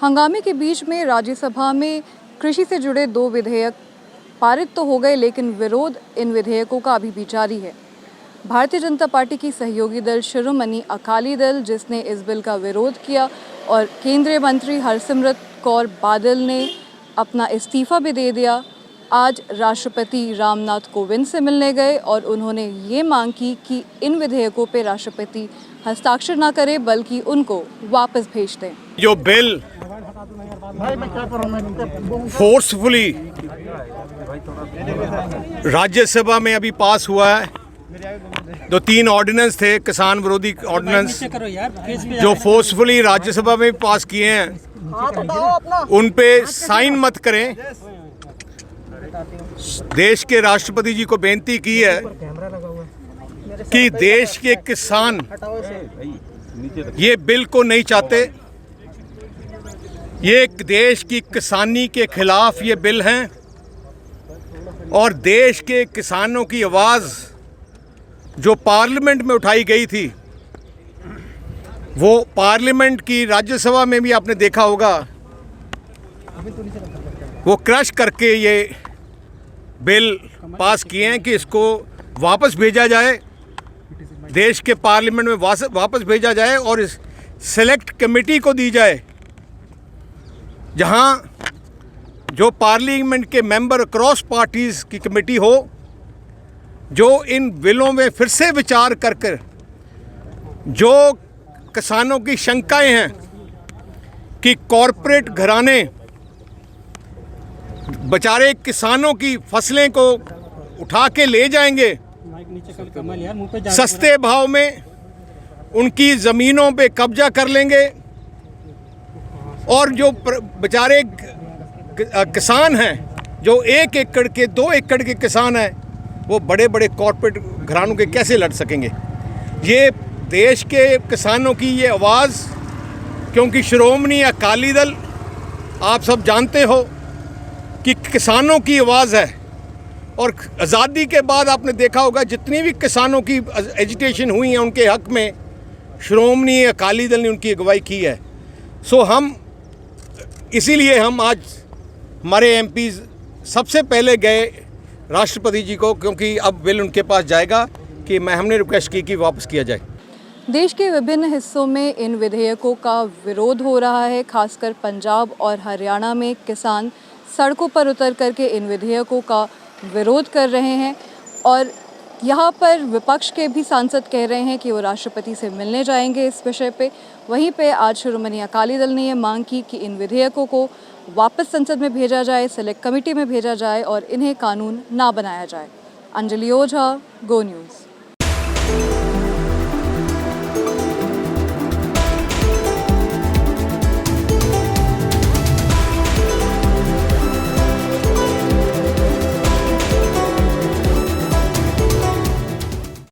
हंगामे के बीच में राज्यसभा में कृषि से जुड़े 2 विधेयक पारित तो हो गए, लेकिन विरोध इन विधेयकों का अभी भी जारी है। भारतीय जनता पार्टी की सहयोगी दल शिरोमणि अकाली दल, जिसने इस बिल का विरोध किया, और केंद्रीय मंत्री हरसिमरत कौर बादल ने अपना इस्तीफा भी दे दिया, आज राष्ट्रपति रामनाथ कोविंद से मिलने गए और उन्होंने ये मांग की कि इन विधेयकों पर राष्ट्रपति हस्ताक्षर न करें बल्कि उनको वापस भेज दें। जो बिल फोर्सफुली राज्यसभा में अभी पास हुआ है, जो 3 ऑर्डिनेंस थे, किसान विरोधी ऑर्डिनेंस जो फोर्सफुली राज्यसभा में पास किए हैं, उन पे साइन मत करें। देश के राष्ट्रपति जी को बेनती की है कि देश के किसान ये बिल को नहीं चाहते। ये देश की किसानी के खिलाफ ये बिल हैं और देश के किसानों की आवाज़ जो पार्लियामेंट में उठाई गई थी, वो पार्लियामेंट की राज्यसभा में भी आपने देखा होगा, वो क्रश करके ये बिल पास किए हैं कि इसको वापस भेजा जाए, देश के पार्लियामेंट में वापस भेजा जाए और इस सेलेक्ट कमेटी को दी जाए, जहां जो पार्लियामेंट के मेंबर क्रॉस पार्टीज़ की कमेटी हो, जो इन बिलों में फिर से विचार कर जो किसानों की शंकाएं हैं कि कॉरपोरेट घराने बेचारे किसानों की फसलें को उठा के ले जाएंगे, सस्ते भाव में उनकी ज़मीनों पे कब्जा कर लेंगे और जो बेचारे किसान हैं, जो 1 एकड़ के 2 एकड़ के किसान हैं, वो बड़े बड़े कॉरपोरेट घरानों के कैसे लड़ सकेंगे। ये देश के किसानों की ये आवाज़, क्योंकि शिरोमणि अकाली दल आप सब जानते हो कि किसानों की आवाज़ है, और आज़ादी के बाद आपने देखा होगा जितनी भी किसानों की एजिटेशन हुई है उनके हक में शिरोमणि अकाली दल ने उनकी अगुवाई की है। सो हम इसीलिए हम आज हमारे एमपीज़ सबसे पहले गए राष्ट्रपति जी को, क्योंकि अब बिल उनके पास जाएगा कि हमने रिक्वेस्ट की कि वापस किया जाए। देश के विभिन्न हिस्सों में इन विधेयकों का विरोध हो रहा है। खासकर पंजाब और हरियाणा में किसान सड़कों पर उतर करके इन विधेयकों का विरोध कर रहे हैं और यहाँ पर विपक्ष के भी सांसद कह रहे हैं कि वो राष्ट्रपति से मिलने जाएंगे इस विषय पे। वहीं पे आज शिरोमणि अकाली दल ने ये मांग की कि इन विधेयकों को वापस संसद में भेजा जाए, सेलेक्ट कमेटी में भेजा जाए और इन्हें कानून ना बनाया जाए। अंजलि ओझा, गो न्यूज़।